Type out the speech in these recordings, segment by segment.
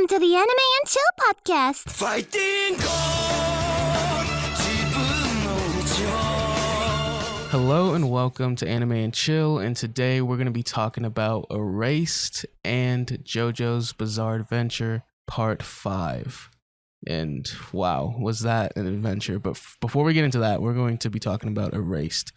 to the Anime and Chill podcast. Fighting Hello and welcome to Anime and Chill, and today we're going to be talking about Erased and Jojo's Bizarre Adventure Part 5. And wow, was that an adventure? But before we get into that, we're going to be talking about Erased.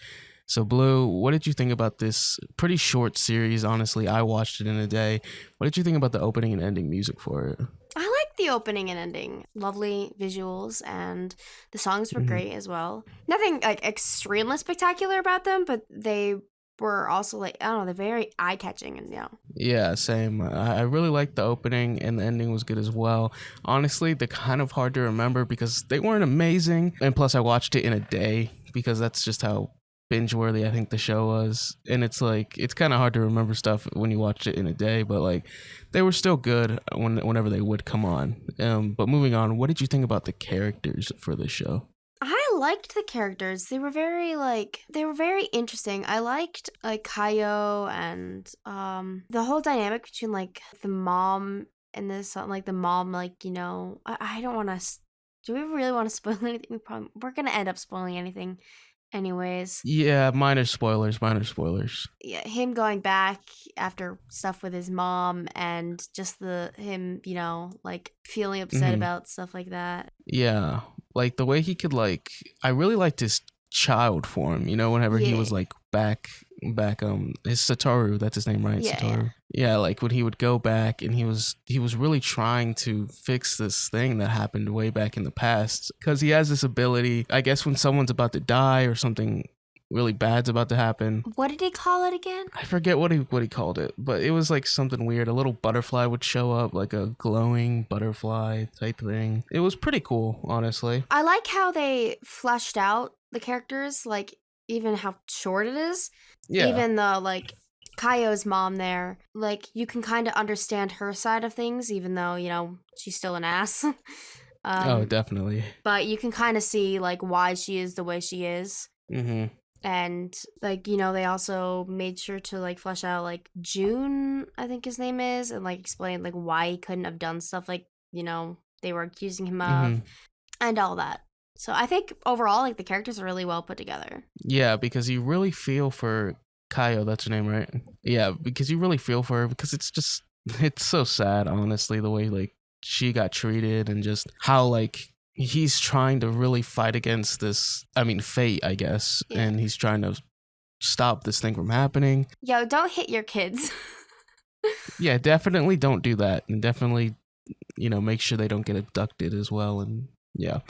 So Blue, what did you think about this pretty short series? Honestly, I watched it in a day. What did you think about the opening and ending music for it? I like the opening and ending. Lovely visuals, and the songs were great as well. Nothing like extremely spectacular about them, but they were also like, I don't know, they're very eye-catching and Yeah, same. I really liked the opening, and the ending was good as well. Honestly, they're kind of hard to remember because they weren't amazing, and plus I watched it in a day because that's just how binge-worthy I think the show was, and it's like it's kind of hard to remember stuff when you watch it in a day, but like they were still good whenever they would come on. But moving on, what did you think about the characters for the show? I liked the characters. They were very interesting. I liked like Kaio and the whole dynamic between like the mom and this like the mom, like, I don't want to. Do we really want to spoil anything? We're gonna end up spoiling anything anyways. Yeah, minor spoilers. Yeah, him going back after stuff with his mom and just him, like feeling upset about stuff like that. Yeah, like the way he could I really liked his child form, whenever he was like back his Satoru, that's his name, right? Yeah, Satoru. Yeah, like when he would go back and he was really trying to fix this thing that happened way back in the past, because he has this ability, I guess, when someone's about to die or something really bad's about to happen. What did he call it again? I forget what he called it, but it was like something weird. A little butterfly would show up, like a glowing butterfly type thing. It was pretty cool, honestly. I like how they fleshed out the characters, like even how short it is. Yeah. Even though like Kaio's mom there, like you can kind of understand her side of things, even though, she's still an ass. Oh, definitely. But you can kind of see like why she is the way she is. Mm-hmm. And like, they also made sure to like flesh out like June, I think his name is, and like explain like why he couldn't have done stuff like, they were accusing him of and all that. So I think overall, like the characters are really well put together. Yeah, because you really feel for Kaio, that's her name, right? Yeah, because you really feel for her, because it's so sad, honestly, the way like she got treated and just how like he's trying to really fight against this, fate, I guess, and he's trying to stop this thing from happening. Yo, don't hit your kids. Yeah, definitely don't do that, and definitely, make sure they don't get abducted as well, and yeah.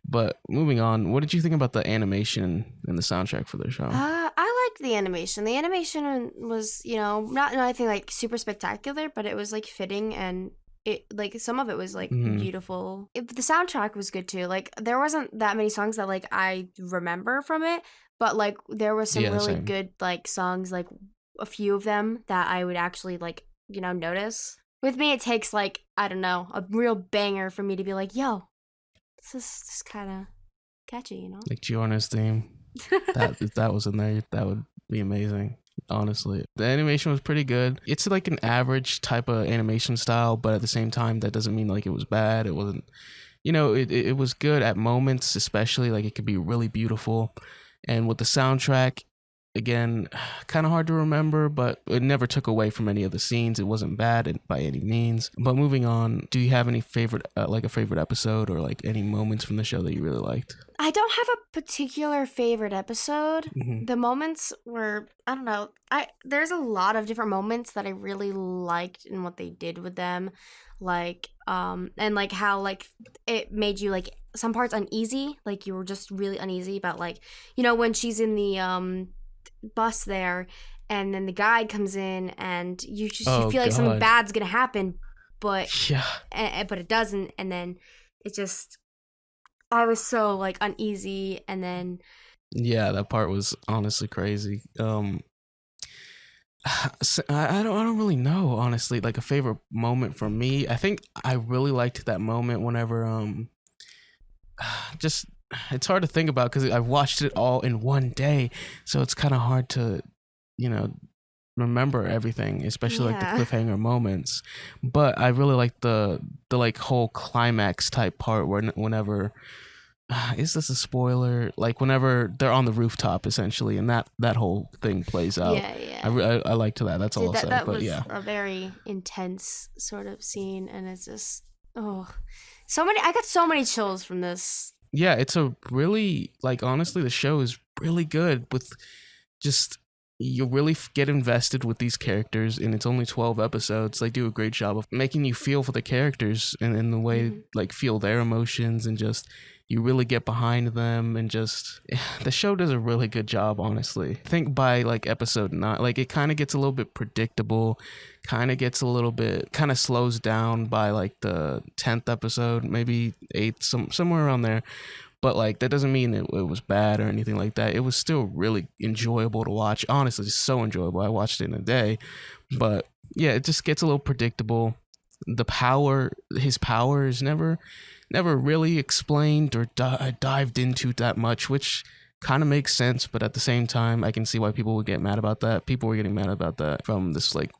But moving on, what did you think about the animation and the soundtrack for the show? I liked the animation. The animation was, not anything like super spectacular, but it was like fitting, and it like some of it was like beautiful. The soundtrack was good too. Like there wasn't that many songs that like I remember from it, but like there were some really good like songs, like a few of them that I would actually like, notice. With me, it takes like, I don't know, a real banger for me to be like, yo, this is kind of catchy, Like Giorno's theme. If that was in there, that would be amazing. Honestly, the animation was pretty good. It's like an average type of animation style, but at the same time, that doesn't mean like it was bad. It wasn't, it was good at moments, especially like it could be really beautiful. And with the soundtrack, again, kind of hard to remember, but it never took away from any of the scenes. It wasn't bad by any means. But moving on, do you have any favorite, like a favorite episode or like any moments from the show that you really liked? I don't have a particular favorite episode. The moments were, I don't know, there's a lot of different moments that I really liked in what they did with them, like and like how like it made you like some parts uneasy, like you were just really uneasy about like, when she's in the bus there and then the guide comes in and you feel like something bad's gonna happen, but but it doesn't, and then it just, I was so like uneasy, and then that part was honestly crazy. I don't really know, honestly, like a favorite moment for me. I think I really liked that moment whenever just, it's hard to think about because I've watched it all in one day, so it's kind of hard to remember everything, especially like the cliffhanger moments. But I really like the the like whole climax type part whenever is this a spoiler? Like whenever they're on the rooftop essentially, and that whole thing plays out. Yeah. I liked that. That's all I'll say. That But was yeah, a very intense sort of scene, and it's just so many. I got so many chills from this. yeah, it's a really like honestly, the show is really good with just you really get invested with these characters, and it's only 12 episodes. They do a great job of making you feel for the characters and in the way like feel their emotions, and just you really get behind them, and just the show does a really good job, honestly. I think by like episode 9, like it kind of gets a little bit predictable, kind of slows down by like the 10th episode, maybe 8th, somewhere around there. But like that doesn't mean it was bad or anything like that. It was still really enjoyable to watch. Honestly, it's so enjoyable. I watched it in a day. But yeah, it just gets a little predictable. His power is never really explained or dived into that much, which kind of makes sense. But at the same time, I can see why people would get mad about that. People were getting mad about that from this like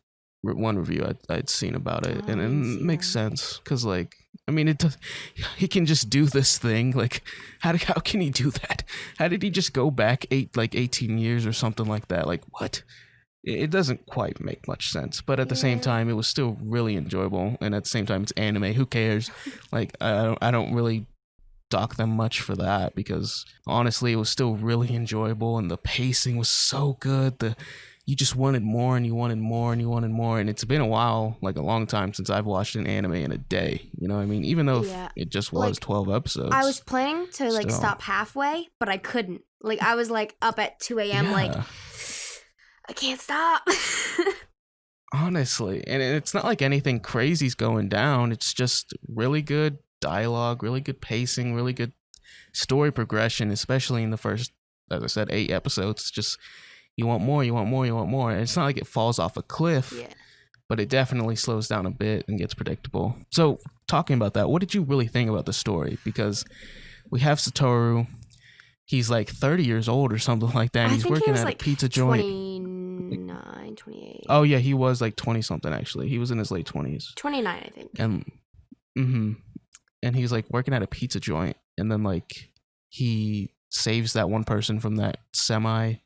one review I'd seen about it, and it makes sense because like I mean he can just do this thing. Like how can he do that? How did he just go back 18 years or something like that? Like what? It doesn't quite make much sense, but at the same time it was still really enjoyable, and at the same time it's anime. Who cares? Like I don't really dock them much for that, because honestly it was still really enjoyable, and the pacing was so good. You just wanted more, and you wanted more, and you wanted more. And it's been a while, like a long time, since I've watched an anime in a day. You know what I mean? Even though it just was like, 12 episodes. I was planning to like stop halfway, but I couldn't. Like I was like up at 2 a.m. like I can't stop. Honestly. And it's not like anything crazy's going down. It's just really good dialogue, really good pacing, really good story progression, especially in the first, as I said, 8 episodes. Just you want more, you want more, you want more. And it's not like it falls off a cliff, but it definitely slows down a bit and gets predictable. So talking about that, what did you really think about the story? Because we have Satoru, he's like 30 years old or something like that, and he's working at a pizza joint. 29, 28. Oh yeah, he was like 20 something actually. He was in his late 20s. 29, I think. And he's like working at a pizza joint, and then like he saves that one person from that semi.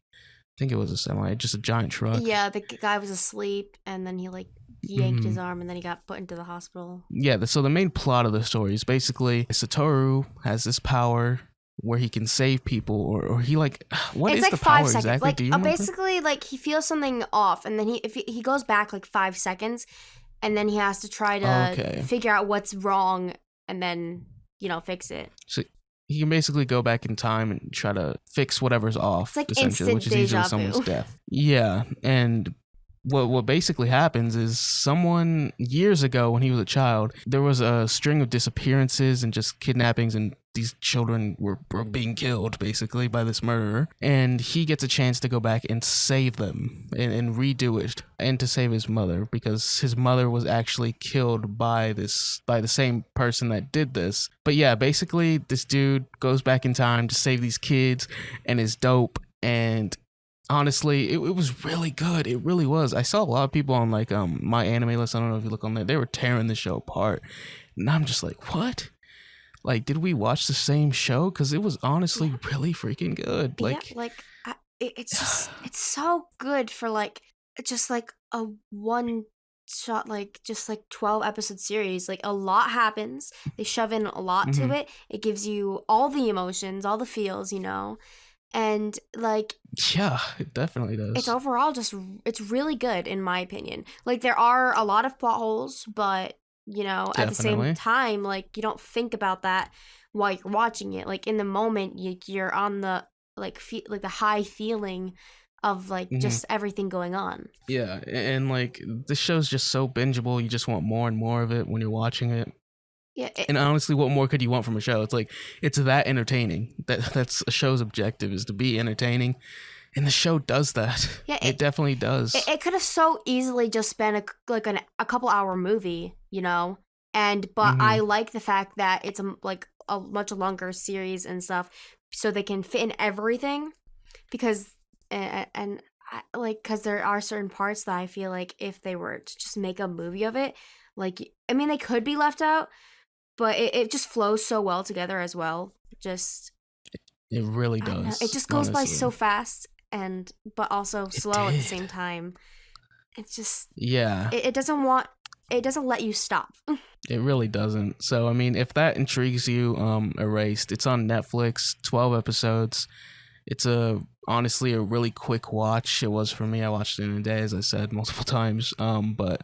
I think it was a semi, just a giant truck. Yeah, the guy was asleep, and then he like yanked his arm, and then he got put into the hospital. Yeah, so the main plot of the story is basically Satoru has this power where he can save people, or he like what is like the power exactly? Like do you basically like he feels something off, and then if he goes back like 5 seconds, and then he has to try to figure out what's wrong, and then fix it. So he can basically go back in time and try to fix whatever's off, it's like essentially, which is usually someone's death. Yeah, and what basically happens is someone years ago when he was a child, there was a string of disappearances and just kidnappings, and these children were being killed basically by this murderer, and he gets a chance to go back and save them and redo it, and to save his mother, because his mother was actually killed by the same person that did this. But yeah, basically this dude goes back in time to save these kids and is dope. And honestly, it was really good. It really was. I saw a lot of people on like my anime list, I don't know if you look on there, they were tearing the show apart, and I'm just like, what? Like, did we watch the same show? Because it was honestly really freaking good. Like, yeah, like it's just it's so good for like just like a one shot, like just like 12 episode series. Like a lot happens. They shove in a lot to it. It gives you all the emotions, all the feels, and like yeah, it definitely does. It's overall just it's really good in my opinion. Like there are a lot of plot holes, but at the same time, like you don't think about that while you're watching it. Like in the moment, you're on the like the high feeling of like just everything going on. Yeah, and like this show's just so bingeable. You just want more and more of it when you're watching it. Yeah, and honestly, what more could you want from a show? It's like it's that entertaining. That's a show's objective, is to be entertaining. And the show does that. Yeah, it definitely does. It could have so easily just been a couple hour movie, but I like the fact that it's a much longer series and stuff, so they can fit in everything, because because there are certain parts that I feel like if they were to just make a movie of it, Like, I mean, they could be left out, but it just flows so well together as well. Just It really I don't know, does. it just goes by honestly. so fast but also slow at the same time. It's just Yeah. it doesn't let you stop. It really doesn't. So I mean, if that intrigues you, Erased. It's on Netflix. 12 episodes. It's honestly a really quick watch. It was for me. I watched it in a day, as I said multiple times. But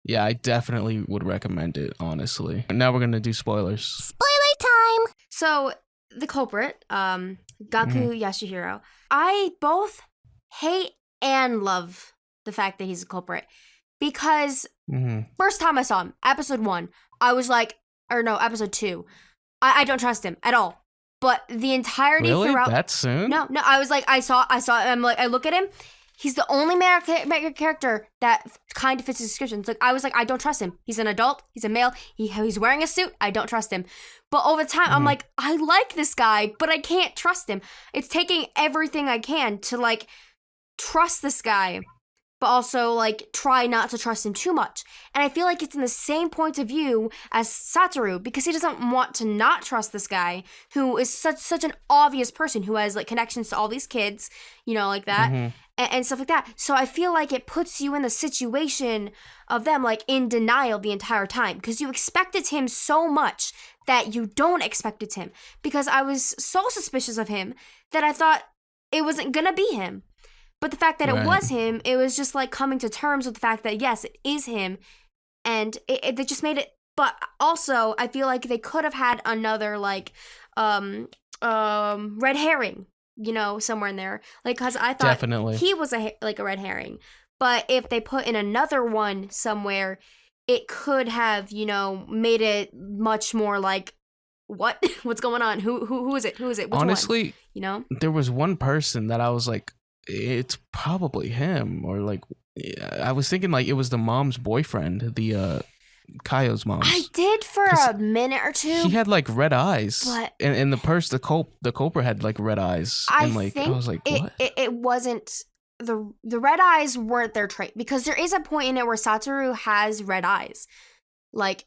yeah, I definitely would recommend it. Honestly. And now we're gonna do spoilers. Spoiler time! So the culprit, Gaku Yashihiro, I both hate and love the fact that he's a culprit because first time I saw him, episode 1, I was like, or no, episode 2, I don't trust him at all. But the entirety Really? throughout, That soon? No, I was like, I saw. I'm like, I look at him. He's the only main character that kind of fits his description. It's like I was like, I don't trust him. He's an adult. He's a male. He's wearing a suit. I don't trust him. But over time, I'm like, I like this guy, but I can't trust him. It's taking everything I can to like trust this guy, but also like try not to trust him too much. And I feel like it's in the same point of view as Satoru because he doesn't want to not trust this guy who is such an obvious person who has like connections to all these kids, you know, like that. And stuff like that. So I feel like it puts you in the situation of them like in denial the entire time because you expected him so much that you don't expect it him. Because I was so suspicious of him that I thought it wasn't gonna be him. But the fact that it was him, it was just like coming to terms with the fact that yes, it is him. And it just made it. But also, I feel like they could have had another like red herring, you know, somewhere in there, like because I thought Definitely. he was a red herring, but if they put in another one somewhere, it could have, you know, made it much more like what's going on, who is it, which honestly one? You know, there was one person that I was like, it's probably him, or like I was thinking like it was the mom's boyfriend, the Kaio's mom. I did for a minute or two. He had like red eyes, but and the culprit had like red eyes. And like I was like, what? It wasn't the red eyes weren't their trait because there is a point in it where Satoru has red eyes, like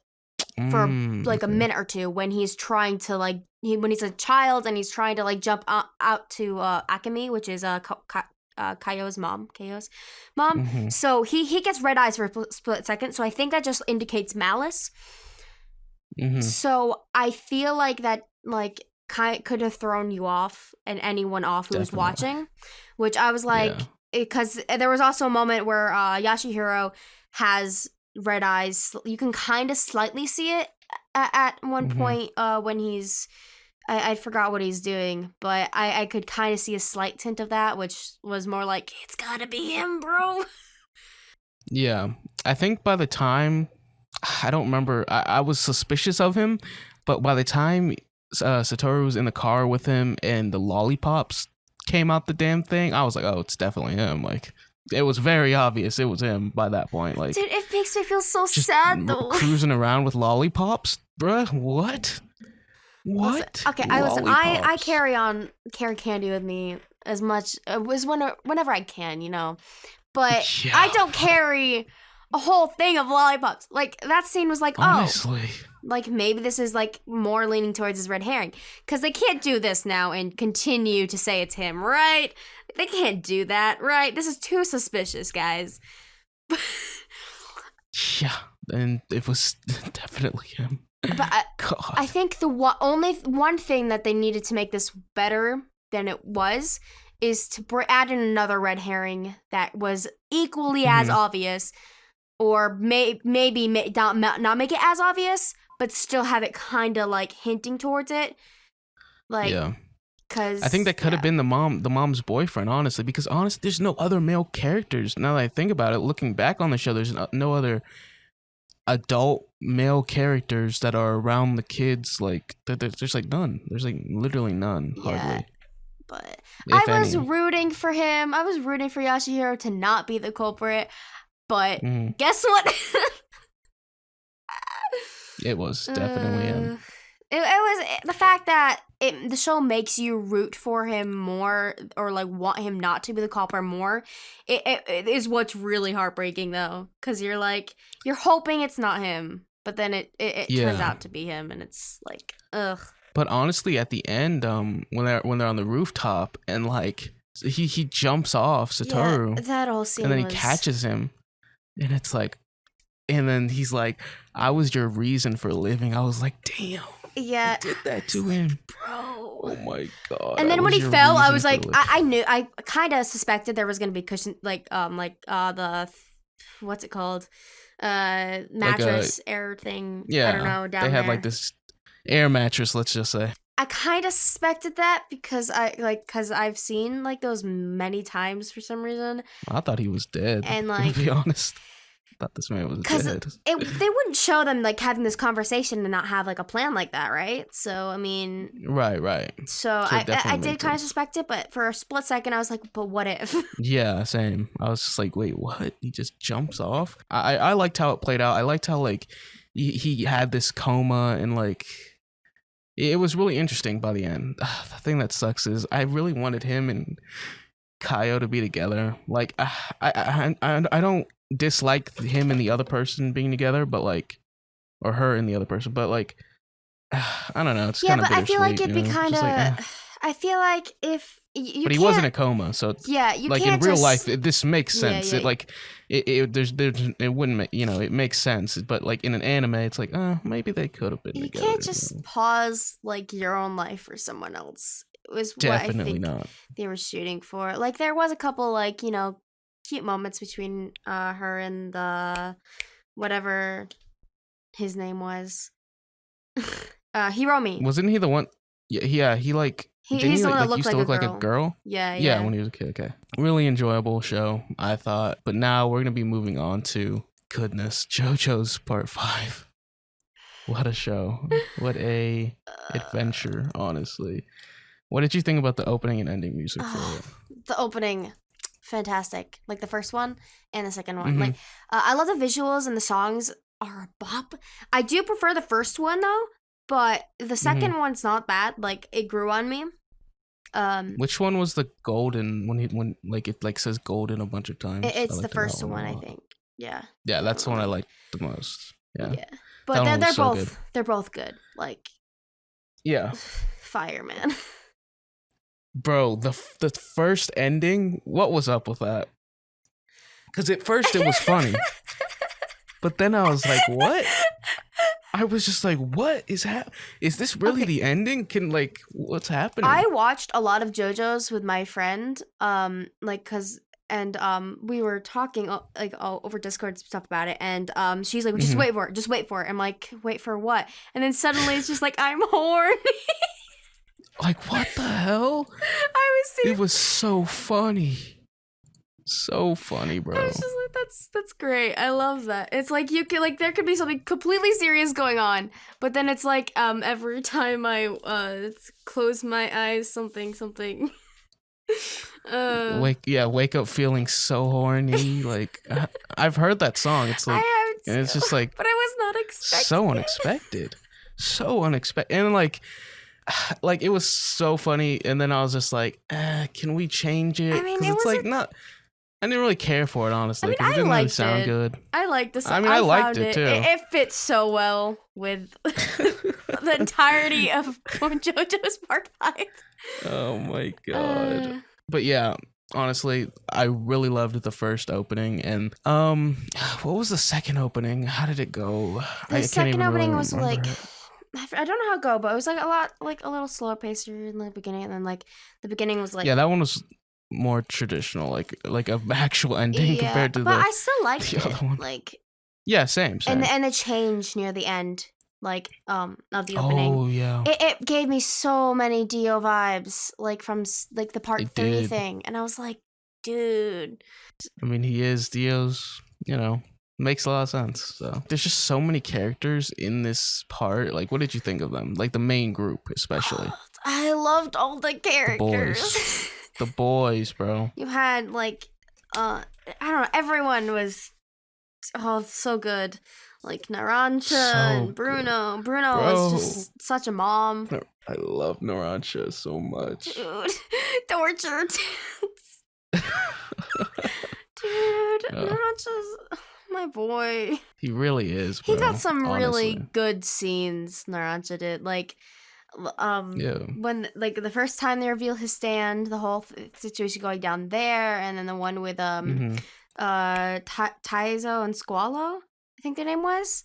for like a minute or two when he's trying to like when he's a child and he's trying to like jump out to Akemi, which is Kaio's mom. So he gets red eyes for a split second. So I think that just indicates malice. So I feel like that like could have thrown you off and anyone off who was watching, which I was like, because there was also a moment where Yashihiro has red eyes. You can kind of slightly see it at one point when he's I forgot what he's doing, but I could kind of see a slight tint of that, which was more like, it's gotta be him, bro. Yeah, I think by the time, I don't remember, I was suspicious of him, but by the time Satoru was in the car with him and the lollipops came out the damn thing, I was like, oh, it's definitely him. Like, it was very obvious it was him by that point. Like, dude, it makes me feel so sad though. Cruising around with lollipops, bruh. What? What? Okay, I carry candy with me as much as whenever I can, you know. But Yeah. I don't carry a whole thing of lollipops. Like that scene was like, honestly, like maybe this is like more leaning towards his red herring because they can't do this now and continue to say it's him, right? They can't do that, right? This is too suspicious, guys. Yeah, and it was definitely him. But I think the only one thing that they needed to make this better than it was is to add in another red herring that was equally as obvious, or maybe not make it as obvious, but still have it kind of like hinting towards it. Like, yeah, because I think that could have been the mom's boyfriend, honestly, because honestly, there's no other male characters. Now that I think about it, looking back on the show, there's no other adult male characters that are around the kids. Like there's like none. There's like literally none. Hardly. But If I was any. rooting for him. I was rooting for Yashihiro to not be the culprit. But guess what? It was definitely him. It was the fact that the show makes you root for him more, or like want him not to be the copper more. It is what's really heartbreaking though, because you're hoping it's not him, but then it turns out to be him, and it's like ugh. But honestly, at the end, when they're on the rooftop and like he jumps off Satoru, that whole scene, and then he catches him, and it's like, and then he's like, "I was your reason for living." I was like, "Damn." Yeah, I did that to him, bro. Oh my god! And then when he fell, I was like, I kind of suspected there was gonna be cushion, the what's it called, mattress air thing. Yeah, I don't know. Down they had there. like this air mattress. Let's just say. I kind of suspected that because I've seen like those many times for some reason. I thought he was dead. And like, to be honest. Thought this man was dead. They wouldn't show them like having this conversation and not have like a plan like that, right? So I mean, right. So I did kind of suspect it, but for a split second I was like, but what if? Yeah, same. I was just like, wait, what? He just jumps off. I liked how it played out. I liked how like he had this coma and like it was really interesting by the end. The thing that sucks is I really wanted him and Kaio to be together. Like I don't dislike him and the other person being together, but like, or her and the other person, but like, I don't know. It's kind of bittersweet. I feel like it'd be kind of. Like, I feel like if you. But he was in a coma, so it's, you like can't in real life, this makes sense. Yeah. It wouldn't, it makes sense. But like in an anime, it's like, maybe they could have been together. You can't just pause like your own life for someone else. It was definitely what I think not. They were shooting for. Like there was a couple like cute moments between her and the whatever his name was. Hiromi. Wasn't he the one? Yeah. He like. He's the one that used to look like a girl. Yeah. When he was a kid. Okay. Really enjoyable show, I thought. But now we're gonna be moving on to goodness, JoJo's Part 5. What a show! What a adventure! Honestly, what did you think about the opening and ending music for it? The opening, fantastic. Like the first one and the second one. Like I love the visuals, and the songs are a bop. I do prefer the first one though, but the second one's not bad. Like it grew on me. Which one was the golden when like it like says golden a bunch of times? It's the first one, I think. Yeah. Yeah, that's the one I liked the most. Yeah. But they're both good. Like yeah. Fire, man. Bro, the first ending, what was up with that? Because at first it was funny, but then I was like, what? I was just like, what is is this really the ending? What's happening? I watched a lot of JoJo's with my friend, we were talking over Discord stuff about it, and she's like, just wait for it. I'm like, wait for what? And then suddenly it's just like, I'm horny. Like, what the hell? It was so funny. So funny, bro. I was just like, that's great. I love that. It's like you could there could be something completely serious going on, but then it's like every time I close my eyes, something. Wake up feeling so horny. Like I've heard that song. It's like, I have too, and it's just like, but I was not expecting. So unexpected, and like it was so funny. And then I was just like, can we change it? I mean, it's like not. I didn't really care for it, honestly. I mean, it didn't liked really sound good. I liked the song. I mean, I liked it too. It fits so well with the entirety of JoJo's Part 5. Oh my god. But yeah, honestly, I really loved the first opening. And what was the second opening? How did it go? The second opening was remember. I don't know how it go, but it was like a little slower pace in the beginning, and then like the beginning was like, yeah, that one was more traditional, like an actual ending compared to but I still liked the other one. Like, yeah, same. And the change near the end, of the opening. Oh yeah, it gave me so many Dio vibes, like from like the Part 3 thing, and I was like, dude. I mean, he is Dio's, makes a lot of sense. So there's just so many characters in this part. Like, what did you think of them? Like the main group, especially. I loved all the characters. The boys, bro. You had I don't know, everyone was so good. Like Narancia So and Bruno. Bruno Bro. is just such a mom. I love Narancia so much. Dude, torture. Dude, Narancia's my boy. He really is, bro. He got some really honestly. good scenes, Narancia did. Like, when, like, the first time they reveal his stand, the whole situation going down there, and then the one with, Taizo and Squalo, I think their name was.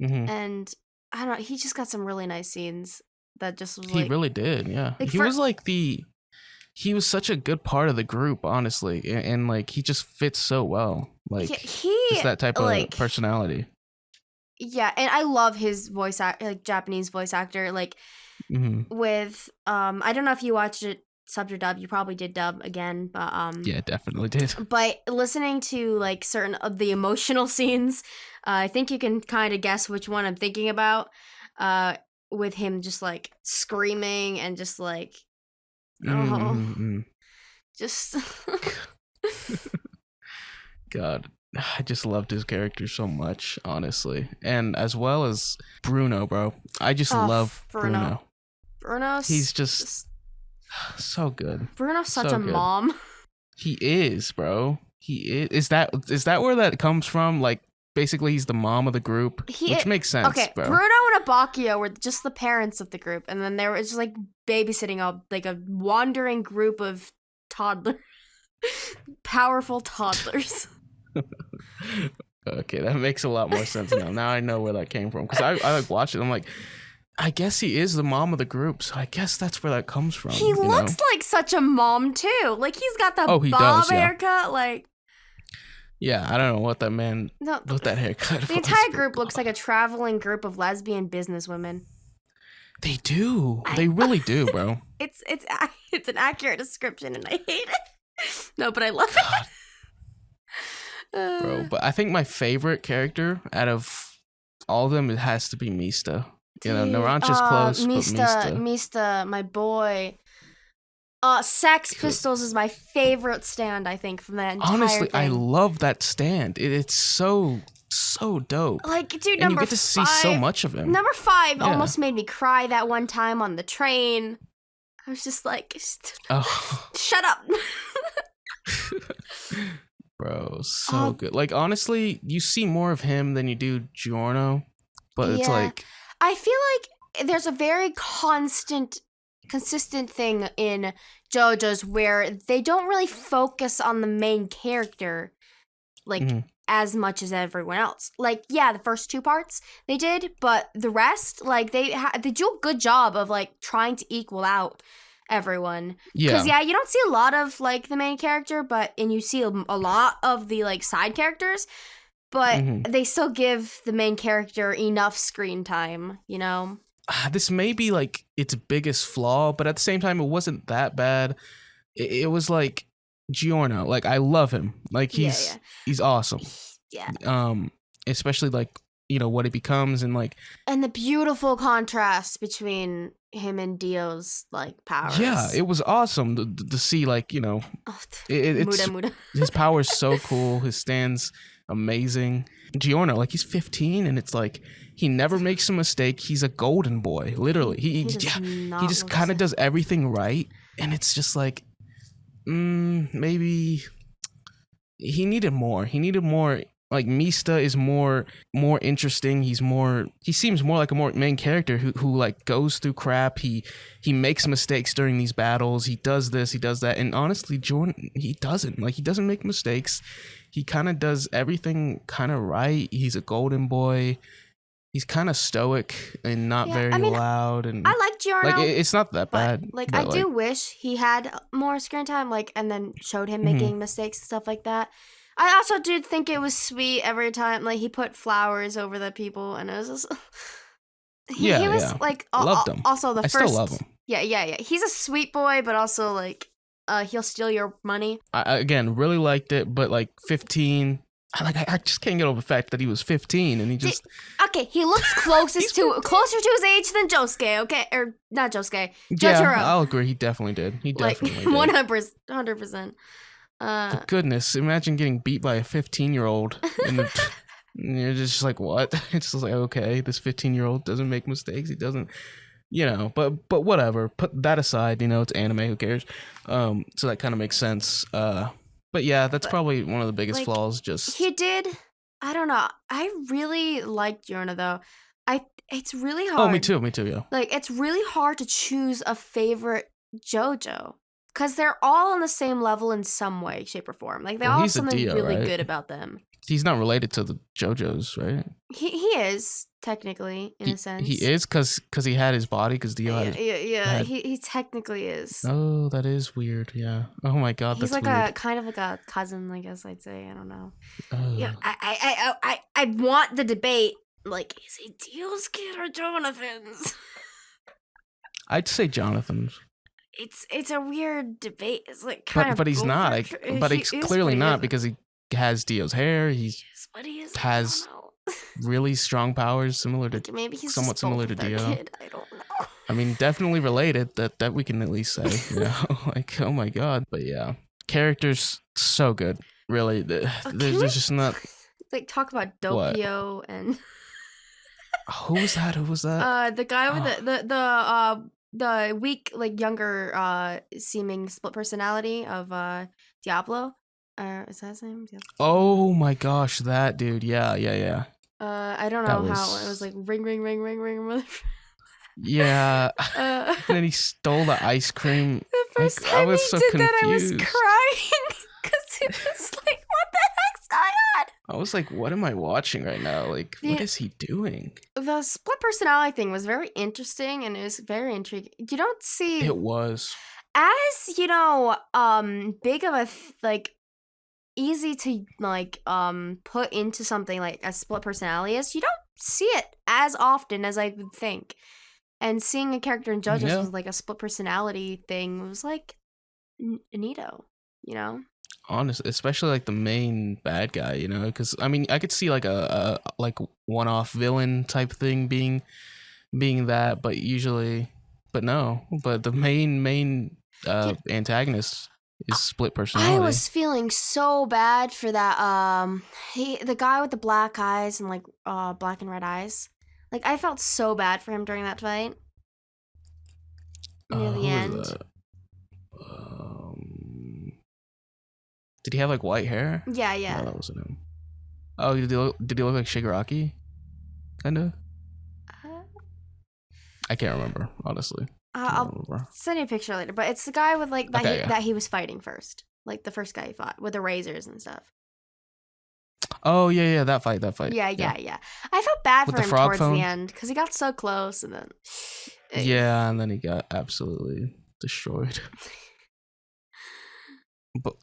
And, I don't know, he just got some really nice scenes that just was, like... He really did, yeah. He was, like, he was such a good part of the group, honestly, and like he just fits so well, like just that type of like, personality. Yeah, and I love his voice like Japanese voice actor, like with I don't know if you watched it subbed or dub. You probably did dub again, but yeah, definitely did. But listening to like certain of the emotional scenes, I think you can kind of guess which one I'm thinking about. With him just like screaming and just like. Just God, I just loved his character so much, honestly, and as well as Bruno, bro. I just love Bruno. He's just so good. Bruno's such so a good. mom. He is, bro. He is. Is that where that comes from? Like, basically, he's the mom of the group, which makes sense. Okay, bro. Bruno and Abakio were just the parents of the group, and then there was just like babysitting a wandering group of toddlers, powerful toddlers. Okay, that makes a lot more sense now. Now I know where that came from, because I like watched it. I'm like, I guess he is the mom of the group, so I guess that's where that comes from. He looks like such a mom too. Like he's got the haircut, like. Yeah, I don't know what that man with that haircut. The entire group looks like a traveling group of lesbian businesswomen. They do. They really do, bro. It's an accurate description, and I hate it. No, but I love it. Bro, but I think my favorite character out of all of them, it has to be Mista. You know, Narancia's close, but Mista, my boy. Sex Pistols is my favorite stand, I think, from that entire Honestly, thing. I love that stand. It's so dope. Like, dude, and you get to see so much of him. Number 5 almost made me cry that one time on the train. I was just like, shut up. Bro, so good. Like, honestly, you see more of him than you do Giorno, but it's like... I feel like there's a very consistent thing in JoJo's where they don't really focus on the main character like as much as everyone else. Like, yeah, the first 2 parts they did, but the rest, like, they do a good job of like trying to equal out everyone. Because you don't see a lot of like the main character, and you see a lot of the like side characters, but they still give the main character enough screen time, you know? This may be like its biggest flaw, but at the same time, it wasn't that bad. It was like Giorno. Like, I love him. Like, he's awesome. Yeah. Especially like, you know, what he becomes and like. And the beautiful contrast between him and Dio's like powers. Yeah, it was awesome to see, like, you know, it's Muda. His power is so cool. His stand's amazing. Giorno, like, he's 15, and it's like he never makes a mistake. He's a golden boy, literally. He just kind of does everything right, and it's just like, maybe he needed more. Like, Mista is more interesting. He seems more like a more main character who like goes through crap. He makes mistakes during these battles. He does this, he does that. And honestly, Jordan, he doesn't make mistakes. He kind of does everything kind of right. He's a golden boy. He's kind of stoic and not very loud. And I like Giorno. Like, it's not that bad. Like, I do wish he had more screen time, like, and then showed him making mistakes and stuff like that. I also did think it was sweet every time, like, he put flowers over the people, and it was just... he was, like... Loved him. Also, the I first... still love him. Yeah. He's a sweet boy, but also, like, he'll steal your money. I again, really liked it, but, like, 15... I just can't get over the fact that he was 15, and he just... Okay, he looks closer to his age than Josuke, okay? Or, not Josuke, Jotaro. Yeah, I'll agree, he definitely did. He definitely did. 100%. For goodness, imagine getting beat by a 15-year-old. And you're just like, what? It's just like, okay, this 15-year-old doesn't make mistakes. He doesn't, but whatever. Put that aside. It's anime. Who cares? So that kind of makes sense. But yeah, that's probably one of the biggest flaws. Just he did. I don't know. I really liked Yona though. It's really hard. Oh, me too. Yeah. Like it's really hard to choose a favorite JoJo because they're all on the same level in some way, shape, or form. Like they all have something really good about them. He's not related to the JoJos, right? He is technically in a sense. He is because he had his body because Dio had. He technically is. Oh, that is weird. Yeah. Oh my god, he's that's like weird. a kind of like a cousin, I guess I'd say. I don't know. Yeah, I want the debate. Like, is he Dio's kid or Jonathan's? I'd say Jonathan's. It's a weird debate. It's like kind of. But he's not. But he's clearly not because he has Dio's hair. He has really strong powers, similar to maybe he's somewhat similar to Dio. Kid. I don't know. I mean, definitely related. That we can at least say. Like, oh my god. But yeah, characters so good. Really, there's just not. Like talk about Doppio and. Who was that? The guy with the weak, like younger seeming split personality of Diablo. Is that his name? Diablo? Oh my gosh, that dude. Yeah. I don't know how it was like ring. Yeah. And then he stole the ice cream. The first time he so did confused. that, I was crying because it was like, what the heck's going on? I was like, what am I watching right now? Like, what is he doing? The split personality thing was very interesting and it was very intriguing. You don't see it was as big of a easy to put into something like a split personality is. You don't see it as often as I would think. And seeing a character in JoJo's was like a split personality thing was like neato, Honestly, especially like the main bad guy, because I mean, I could see like a like one-off villain type thing being that, but the main antagonist is split personality. I was feeling so bad for that. The guy with the black eyes and like black and red eyes. Like I felt so bad for him during that fight. Near the end. Did he have like white hair? Yeah. No, that wasn't him. Oh, did he look like Shigaraki? Kinda. I can't remember, honestly. I'll send you a picture later. But it's the guy with like that that he was fighting first, like the first guy he fought with the razors and stuff. Oh yeah, that fight. Yeah. I felt bad for him towards the end because he got so close and then. Yeah, and then he got absolutely destroyed. But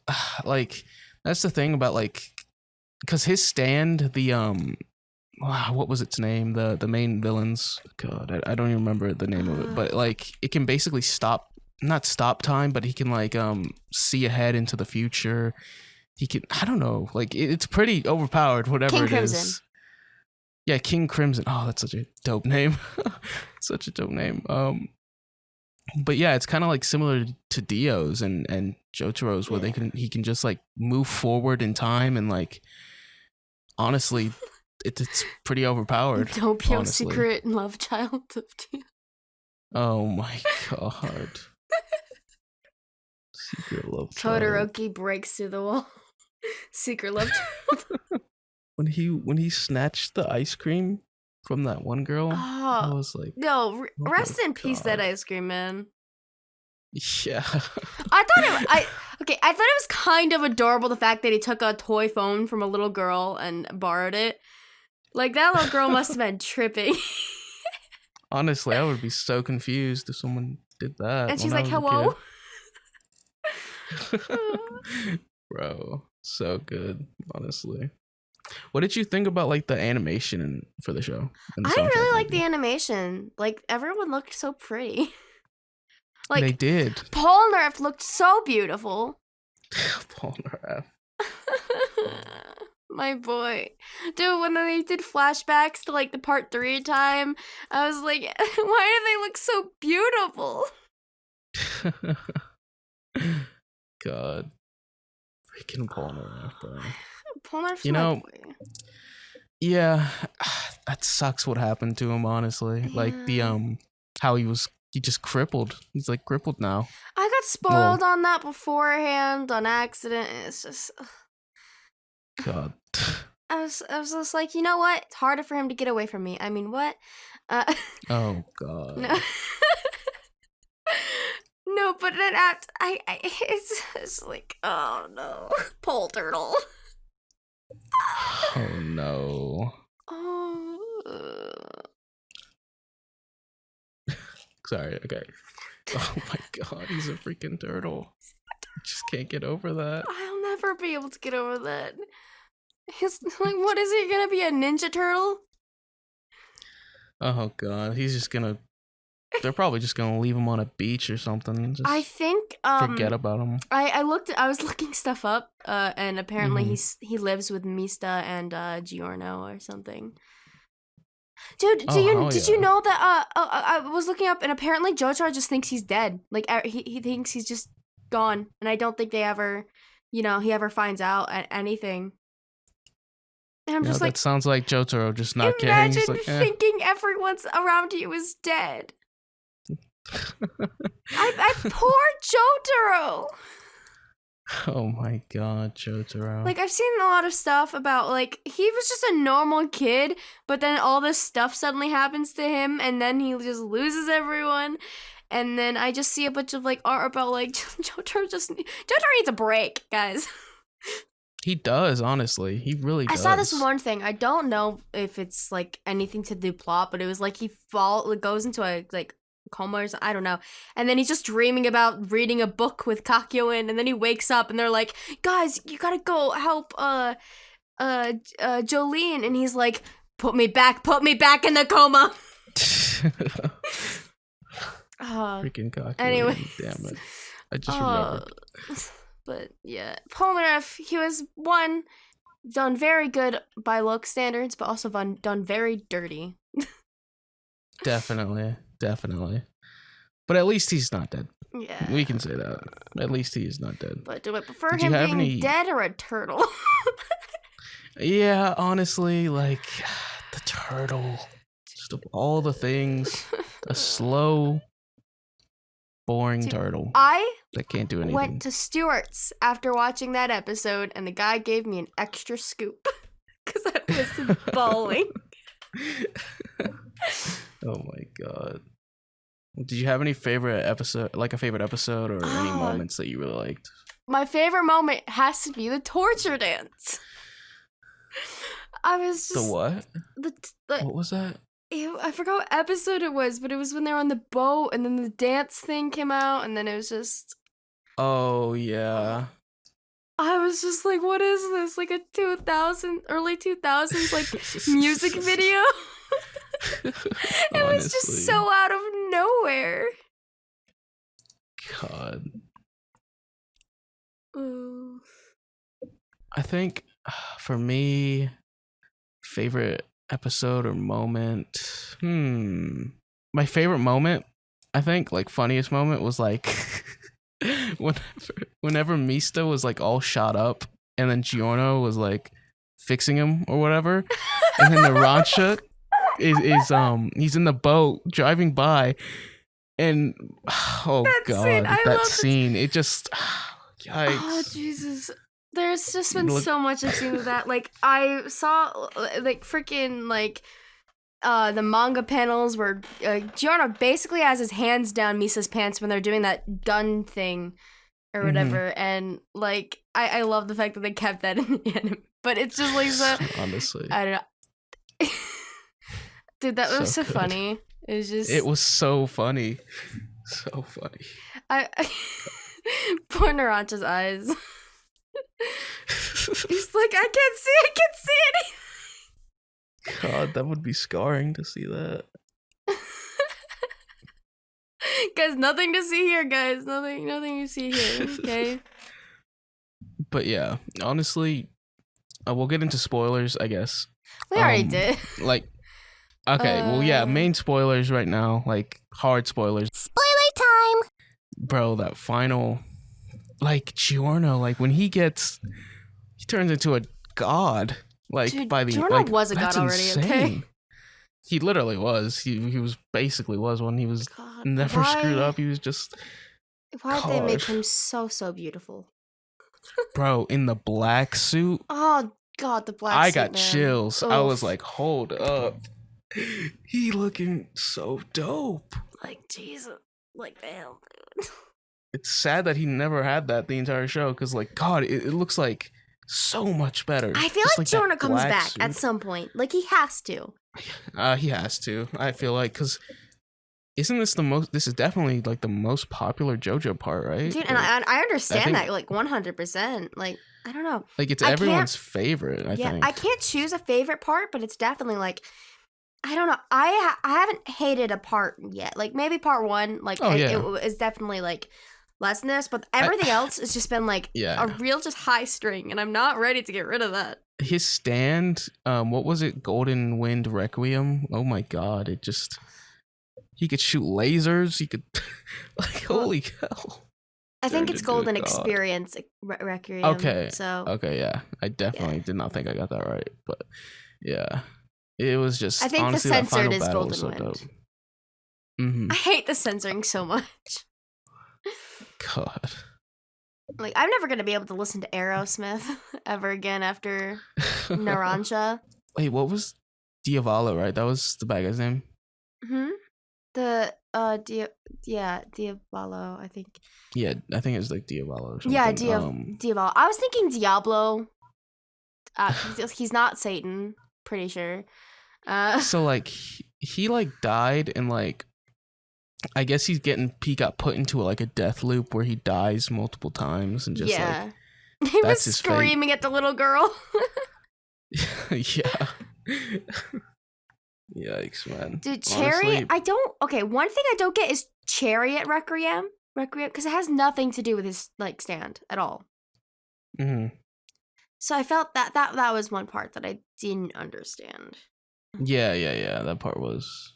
like that's the thing about like, because his stand, the what was its name? The main villains. God, I don't even remember the name of it. But like, it can basically not stop time, but he can like see ahead into the future. He can, I don't know, like it's pretty overpowered. Whatever King it Crimson. is. Yeah, King Crimson. Oh, that's such a dope name. Such a dope name. But yeah, it's kind of like similar to Dio's and Jotaro's, where he can just like move forward in time, and like honestly, it's pretty overpowered. Doppio secret love child of Dio. Oh my god. Secret love child. Todoroki breaks through the wall. Secret love child. When he snatched the ice cream from that one girl, I was like, no, rest in peace, that ice cream, man. Yeah. I thought it was kind of adorable, the fact that he took a toy phone from a little girl and borrowed it. Like, that little girl must have been tripping. Honestly, I would be so confused if someone did that. And she's like, hello? Bro, so good, honestly. What did you think about like the animation for the show? I really like the animation. Like, everyone looked so pretty. Like, they did. Polnareff looked so beautiful. Polnareff. My boy. Dude, when they did flashbacks to like the part 3 time, I was like, why do they look so beautiful? God. Freaking Polnareff, bro. Polnareff's my boy. Yeah, that sucks what happened to him, honestly. Like how he just crippled. He's like crippled now. I got spoiled on that beforehand on accident. It's just God. I was just like, you know what? It's harder for him to get away from me. I mean, what? Oh God. No. No, but then it's like, oh no, pole turtle. Oh no. Oh. Sorry. Okay. Oh my God, he's a freaking turtle. I just can't get over that. I'll never be able to get over that. He's like, what is he gonna be, a ninja turtle? Oh God, he's just gonna. They're probably just gonna leave him on a beach or something. Just I think forget about him. I was looking stuff up, and apparently he lives with Mista and Giorno or something. Dude, did you know that I was looking up, and apparently Jojo just thinks he's dead. Like he thinks he's just gone, and I don't think they ever, he ever finds out anything. And I'm just like, that sounds like Jotaro just not caring. Imagine Like, thinking everyone's around you is dead. I poor Jotaro. Oh my God, Jotaro. Like, I've seen a lot of stuff about, like, he was just a normal kid, but then all this stuff suddenly happens to him, and then he just loses everyone. And then I just see a bunch of, like, art about, like, Jotaro needs a break, guys. He does, honestly. He really does. I saw this one thing. I don't know if it's, like, anything to do plot, but it was, like, he goes into a, like, coma or something, I don't know. And then he's just dreaming about reading a book with Kakyoin, and then he wakes up and they're like, guys, you gotta go help Jolene, and he's like, put me back in the coma. Freaking Kakyoin. Anyway. Damn it. I just remembered. But yeah, Polnareff, he was done very good by look standards, but also done very dirty. Definitely. But at least he's not dead. Yeah. We can say that. At least he is not dead. But do I prefer him being dead or a turtle? Yeah, honestly, like, the turtle. Just of all the things, a slow, boring turtle. That can't do anything. Went to Stewart's after watching that episode, and the guy gave me an extra scoop because I was bawling. Oh my God. Did you have any favorite episode, like a favorite episode or any moments that you really liked? My favorite moment has to be the torture dance. I was just... The what? What was that? I forgot what episode it was, but it was when they were on the boat, and then the dance thing came out, and then it was just... Oh, yeah. I was just like, what is this? Like a early 2000s, like, music video? It was just so out of nowhere. God. Ooh. I think, for me, favorite episode or moment, my favorite moment, I think, like, funniest moment was, like, whenever Mista was, like, all shot up, and then Giorno was, like, fixing him or whatever, and then Narancia is he's in the boat driving by, and that scene, it just, yikes. Oh, Jesus. There's just been so much I've seen of that. Like, I saw, like, freaking, like, the manga panels where Giorno basically has his hands down Misa's pants when they're doing that gun thing or whatever. And, like, I love the fact that they kept that in the anime. But it's just, like, so... Honestly. I don't know. Dude, that was so funny. It was just... It was so funny. So funny. Poor Narancia's eyes. He's like, I can't see anything. God, that would be scarring to see that. Guys, nothing to see here, guys. Nothing to see here, okay? But yeah, honestly, we'll get into spoilers, I guess. We already did. Like, okay, well, yeah, main spoilers right now, like, hard spoilers. Spoiler time! Bro, that final, like, Giorno, like, when he turns into a god. Like Dude, by the Jorno like was a god that's already, insane. okay? He literally was. He was basically was one. He was God, never screwed why- up. He was just Why'd they make God. him so beautiful? Bro in the black suit. Oh God, the black I suit, got man. chills. I was Oof. like, hold up. He looking so dope. Like Jesus, like damn, dude. It's sad that he never had that the entire show because, like, God, it looks like so much better. I feel Just like that Jorno comes black back suit. at some point. Like he has to. He has to. I feel like because isn't this the most? This is definitely like the most popular JoJo part, right? Dude, Like, and I understand think- that like 100%. Like I don't know. like it's I everyone's favorite. I think. I can't choose a favorite part, but it's definitely like I don't know. I haven't hated a part yet. Like maybe part 1, like Oh, yeah. it is definitely like less than this, but everything else has just been like Yeah. a real just high string, and I'm not ready to get rid of that. His stand, what was it? Golden Wind Requiem. Oh my God! It just he could shoot lasers. He could like holy hell. I think Turned it's into a Golden god. Experience Requiem. Okay. So Okay, yeah. I definitely did not think I got that right, but yeah. It was just I think the honestly, that censored final is battle Golden was so Wind. dope. Mm-hmm. I hate the censoring so much. God. Like I'm never gonna be able to listen to Aerosmith ever again after Naranja. Wait, what was Diavolo, right? That was the bad guy's name? The Diavolo, I think. Yeah, I think it was like Diavolo or something. Yeah, Diavolo. I was thinking Diablo. He's not Satan, pretty sure. So like he like died and like I guess he got put into like a death loop where he dies multiple times and just yeah. He was that's his fate. screaming at the little girl. like yeah. Yikes, man. Dude, Chariot, one thing I don't get is Chariot Requiem, because it has nothing to do with his like stand at all. Mm-hmm. So I felt that was one part that I didn't understand. Yeah. That part was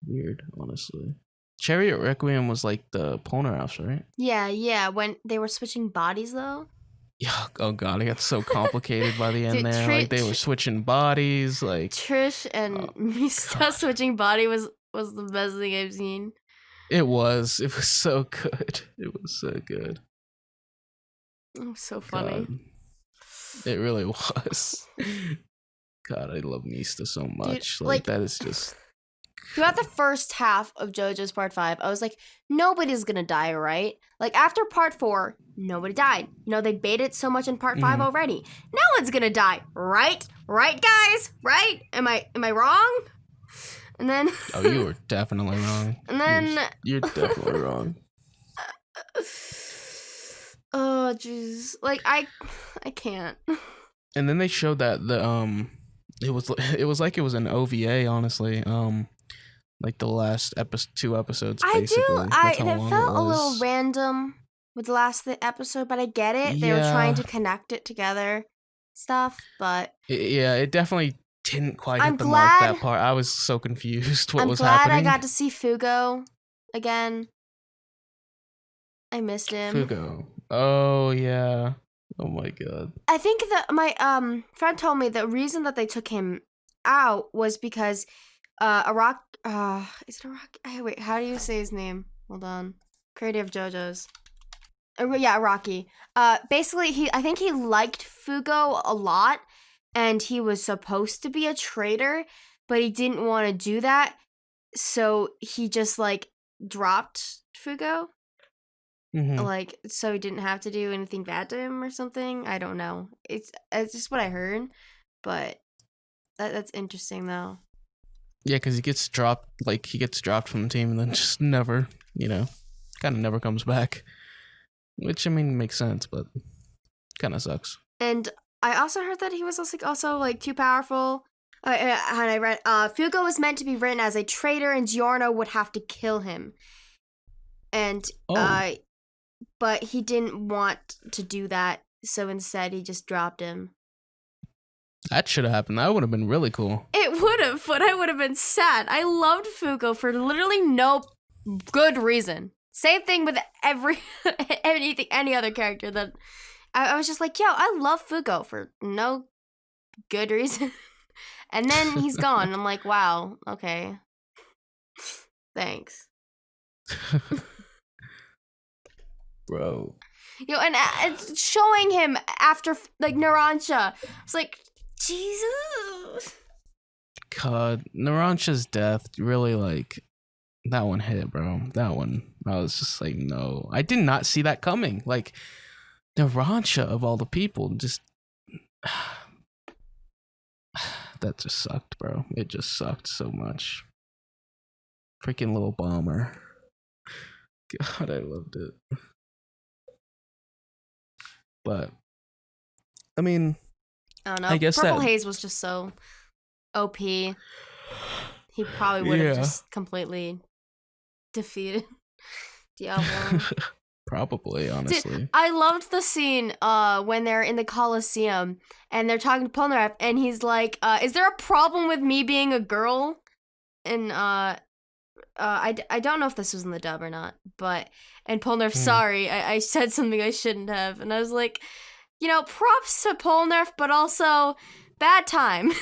weird, honestly. Chariot Requiem was like the Polar House, right? Yeah. When they were switching bodies, though. Yeah. Oh God, it got so complicated by the end Dude, there. Like they were switching bodies. Like Trish and Mista switching body was the best thing I've seen. it was so good. It was so good. It was so funny. God. It really was. God, I love Mista so much. Dude, like that is just throughout the first half of JoJo's Part 5, I was like, nobody's gonna die, right? Like, after Part 4, nobody died. You know, they baited it so much in Part 5 already. No one's gonna die, right? Right, guys? Right? Am I wrong? And then... oh, you were definitely wrong. And then... You're definitely wrong. Oh, jeez. Like, I can't. And then they showed that the it was like it was an OVA, honestly. Like the last two episodes. Basically. It felt a little random with the last episode, but I get it. They were trying to connect it together, stuff. But it definitely didn't quite I'm hit the glad- mark that part. I was so confused. What I'm was glad happening? I got to see Fugo again. I missed him. Fugo. Oh yeah. Oh my God. I think that my friend told me the reason that they took him out was because is it Araki? Wait, how do you say his name? Hold on. Creative JoJo's. Yeah, Araki. Basically I think he liked Fugo a lot and he was supposed to be a traitor, but he didn't want to do that. So he just like dropped Fugo. Mm-hmm. Like, so he didn't have to do anything bad to him or something. I don't know. It's just what I heard, but that's interesting though. Yeah, because he gets dropped from the team and then just never, kind of never comes back. Which I mean makes sense, but kind of sucks. And I also heard that he was also like too powerful. And I read Fugo was meant to be written as a traitor, and Giorno would have to kill him. And but he didn't want to do that, so instead he just dropped him. That should have happened. That would have been really cool. It would have, but I would have been sad. I loved Fugo for literally no good reason. Same thing with any other character that I was just like, yo, I love Fugo for no good reason. And then he's gone. I'm like, wow, okay. Thanks. Bro. Yo, and it's showing him after, like, Narancia. It's like, Jesus. God, Narancia's death really, like, that one hit, bro. That one, I was just like, no. I did not see that coming. Like, Narancia, of all the people, just... that just sucked, bro. It just sucked so much. Freaking little bomber. God, I loved it. But, I mean... I don't know. I guess Purple that... Haze was just so OP. He probably would have just completely defeated Diablo. Probably, honestly. Dude, I loved the scene when they're in the Coliseum and they're talking to Polnareff and he's like, is there a problem with me being a girl? And I don't know if this was in the dub or not, but and Polnareff, sorry, I said something I shouldn't have. And I was like, you know, props to Polnareff, but also bad time.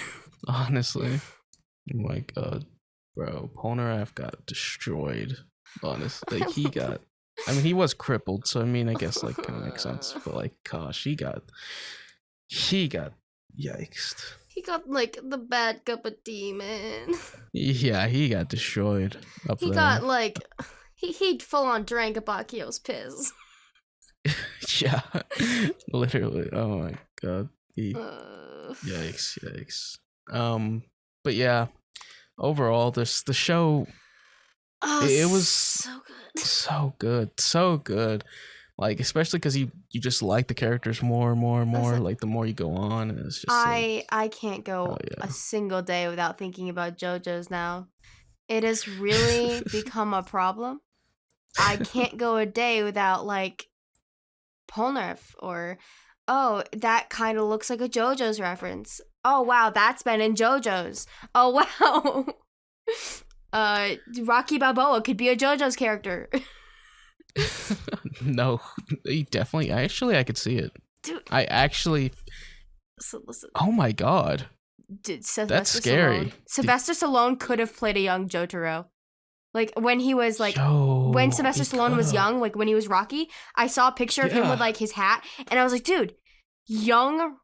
Honestly. Oh my god. Bro, Polnareff got destroyed. Honestly. Like, he got... I mean, he was crippled, so I mean, I guess, like, kind of makes sense. But, like, gosh, he got yikesed. He got, like, the bad cup of tea, man. Yeah, he got destroyed up there. He got, like... He full-on drank Abakio's piss. Yeah. Literally. Oh my god. Yikes. But yeah, overall, the show... it was so good. Like, especially because you just like the characters more and more and more. Like, the more you go on, and it's just I can't go a single day without thinking about JoJo's now. It has really become a problem. I can't go a day without, like, Polnareff or, oh, that kind of looks like a JoJo's reference. Oh wow, that's been in JoJo's. Oh wow. Rocky Balboa could be a JoJo's character. No, he definitely. I could see it. Dude, I actually. Listen. Oh my god. Dude, that's scary. Sylvester Stallone could have played a young Jotaro. Like, when he was, like, when Sylvester Stallone was young, like, when he was Rocky, I saw a picture of him with, like, his hat, and I was like, dude, young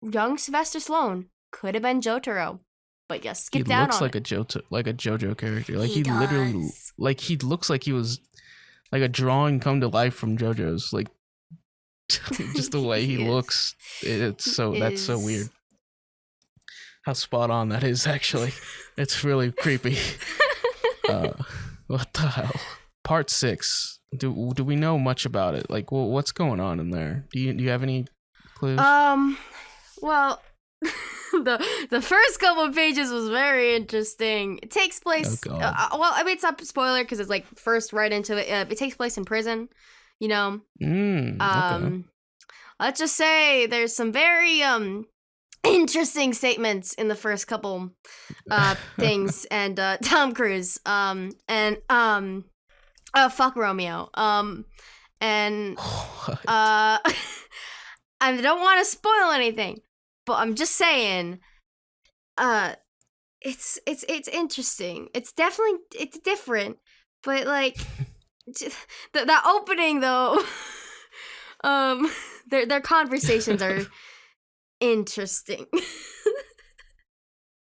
Sylvester Stallone could have been Jotaro. But yes, skipped out on it. He looks like a JoJo character. Like, he literally, like, he looks like he was, like, a drawing come to life from JoJo's. Like, just the way he looks. That's so weird. How spot on that is, actually. It's really creepy. What the hell? Part 6. Do we know much about it? Like, well, what's going on in there? Do you have any clues? Well, the first couple of pages was very interesting. It takes place. Oh, God. Well, I mean, it's not a spoiler because it's like first right into it. It takes place in prison. You know. Okay. Let's just say there's some very interesting statements in the first couple things, and Tom Cruise and fuck Romeo and I don't want to spoil anything, but I'm just saying it's interesting. It's different, but like the opening though their conversations are interesting.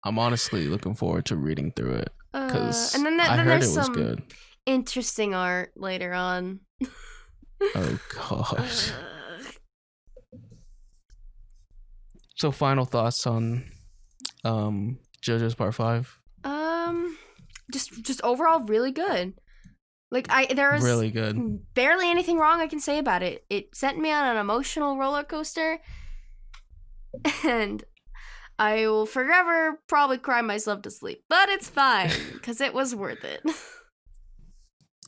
I'm honestly looking forward to reading through it because and then I heard there's it was some good. Interesting art later on. Oh gosh. So, final thoughts on JoJo's Part 5? Just overall really good. Like, there was really good. Barely anything wrong I can say about it. It sent me on an emotional roller coaster, and I will forever probably cry myself to sleep. But it's fine, because it was worth it.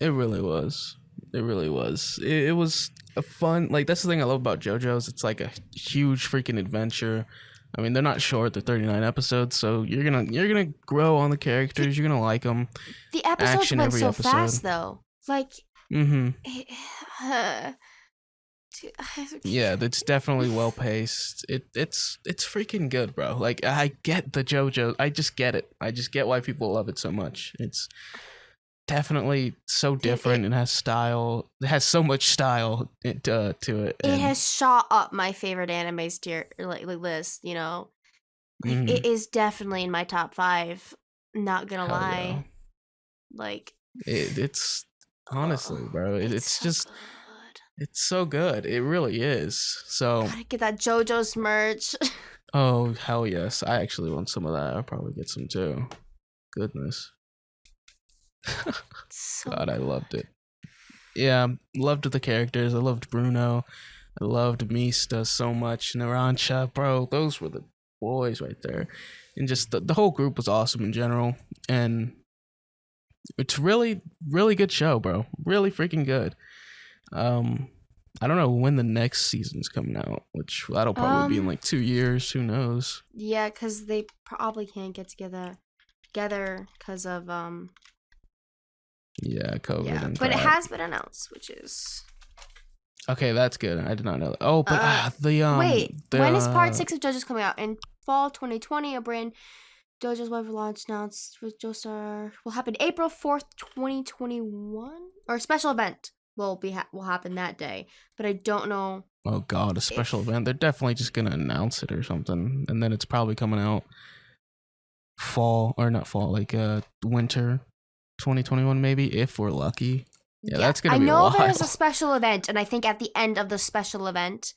It really was. It was a fun, like, that's the thing I love about JoJo's. It's like a huge freaking adventure. I mean, they're not short. They're 39 episodes, so you're gonna grow on the characters. You're gonna like them. The episodes went so fast, though. Like, Yeah, that's definitely well paced. It's freaking good, bro. Like, I get the JoJo. I just get it. I just get why people love it so much. It's definitely so different. It has style. It has so much style to it. It has shot up my favorite animes tier like list. You know, like it is definitely in my top 5. Not gonna lie, yeah. like it's honestly, bro. It's so just. good. It's so good. It really is. So Gotta get that JoJo's merch. oh hell yes. I actually want some of that. I'll probably get some too. Goodness. So God, I good. loved it. Yeah, loved the characters. I loved Bruno. I loved Mista so much. Narancia, bro. Those were the boys right there. And just the whole group was awesome in general. And it's really, really good show, bro. Really freaking good. I don't know when the next season's coming out, which that'll probably be in like 2 years. Who knows? Yeah, because they probably can't get together because of Yeah, COVID. yeah, and but it crap. has been announced, which is Okay, that's good. I did not know that. Oh, but wait, when is part 6 of JoJo's coming out? In fall 2020, a brand JoJo's web launch announced with Joestar will happen April 4th, 2021, or a special event will happen that day, but I don't know. Oh god, a special event. They're definitely just gonna announce it or something, and then it's probably coming out fall or not fall, like winter 2021 maybe, if we're lucky. Yeah, that's gonna be a while. I know there's a special event, and I think at the end of the special event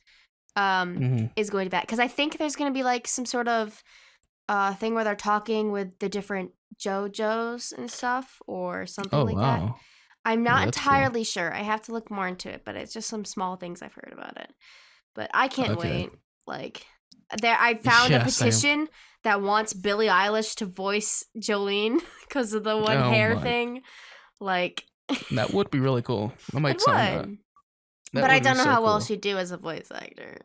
is going to be, because I think there's going to be like some sort of thing where they're talking with the different JoJos and stuff or something like that. I'm not entirely sure. I have to look more into it, but it's just some small things I've heard about it. But I can't wait. Like, I found a petition that wants Billie Eilish to voice Jolene because of the one hair thing. Like, that would be really cool. I might sign that. But I don't know how well she'd do as a voice actor.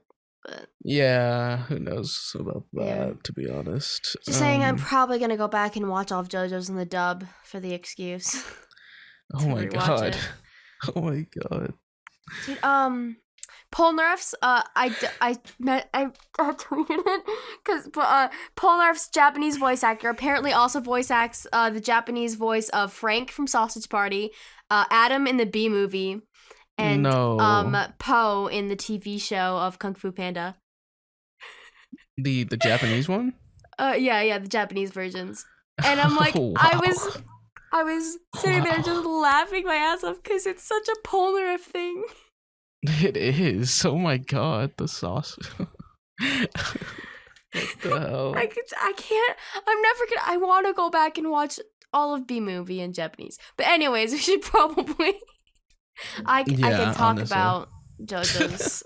But yeah, who knows about that, to be honest. Just saying, I'm probably going to go back and watch all of JoJo's in the dub for the excuse. Oh my god. Oh my god. Dude, Polnareff's, I tweeted it, because Polnareff's Japanese voice actor apparently also voice acts the Japanese voice of Frank from Sausage Party, Adam in the B Movie, and Po in the TV show of Kung Fu Panda. The Japanese one? Yeah, the Japanese versions. And I'm like, wow. I was sitting there just laughing my ass off because it's such a Polnareff thing. It is. Oh my god, the sauce. What the hell? I can't. I'm never gonna. I want to go back and watch all of B Movie in Japanese. But anyways, we should probably. I can talk about JoJo's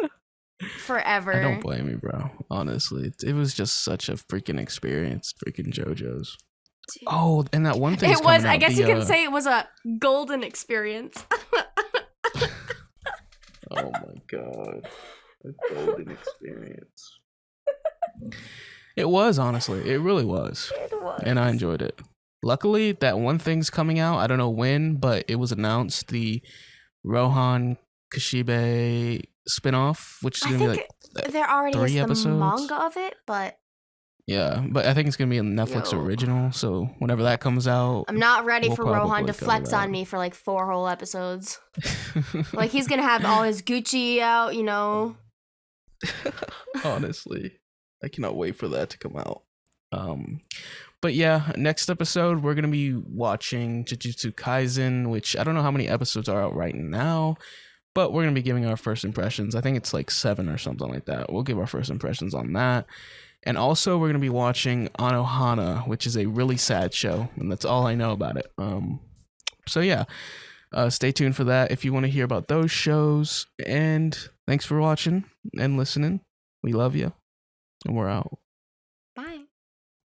forever. I don't blame you, bro. Honestly, it was just such a freaking experience. Freaking JoJo's. Dude. Oh, and that one thing. It was. I guess you can say it was a golden experience. Oh my god. A golden experience. It was, honestly. It really was. It was. And I enjoyed it. Luckily, that one thing's coming out. I don't know when, but it was announced. The Rohan Kashibe spinoff, which is going to be like there already 3 is episodes. The manga of it, but... Yeah, but I think it's going to be a Netflix original, so whenever that comes out... I'm not ready for Rohan to flex on me for like 4 whole episodes. Like, he's going to have all his Gucci out, you know? Honestly, I cannot wait for that to come out. But yeah, next episode, we're going to be watching Jujutsu Kaisen, which I don't know how many episodes are out right now, but we're going to be giving our first impressions. I think it's like 7 or something like that. We'll give our first impressions on that. And also, we're going to be watching Anohana, which is a really sad show, and that's all I know about it. So yeah, stay tuned for that if you want to hear about those shows. And thanks for watching and listening. We love you, and we're out.